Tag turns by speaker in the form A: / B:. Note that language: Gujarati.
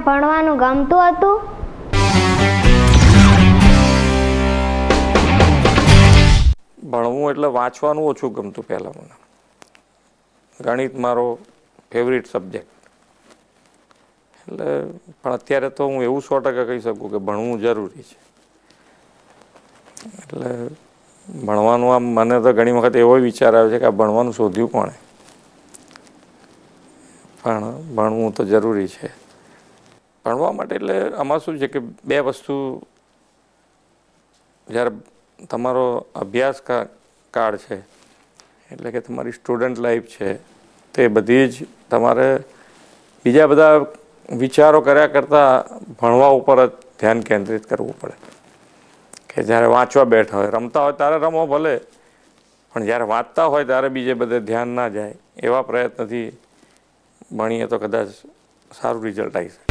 A: ભણવાનું ગમતું હતું?
B: ભણવું એટલે વાંચવાનું ઓછું ગમતું પહેલાં મને. ગણિત મારો ફેવરિટ સબ્જેક્ટ એટલે, પણ અત્યારે તો હું એવું 100% કહી શકું કે ભણવું જરૂરી છે. એટલે ભણવાનું આમ મને તો ઘણી વખત એવો વિચાર આવે છે કે આ ભણવાનું શોધ્યું કોણે, પણ ભણવું તો જરૂરી છે. ભણવા માટે એટલે આમાં શું છે કે બે વસ્તુ, જ્યારે તમારો અભ્યાસ કાળ છે એટલે કે તમારી સ્ટુડન્ટ લાઈફ છે, તે બધી જ તમારે બીજા બધા વિચારો કર્યા કરતાં ભણવા ઉપર જ ધ્યાન કેન્દ્રિત કરવું પડે. કે જ્યારે વાંચવા બેઠા હોય, રમતા હોય ત્યારે રમો ભલે, પણ જ્યારે વાંચતા હોય ત્યારે બીજે બધે ધ્યાન ના જાય. એવા પ્રયત્નથી ભણીએ તો કદાચ સારું રિઝલ્ટ આવી શકે.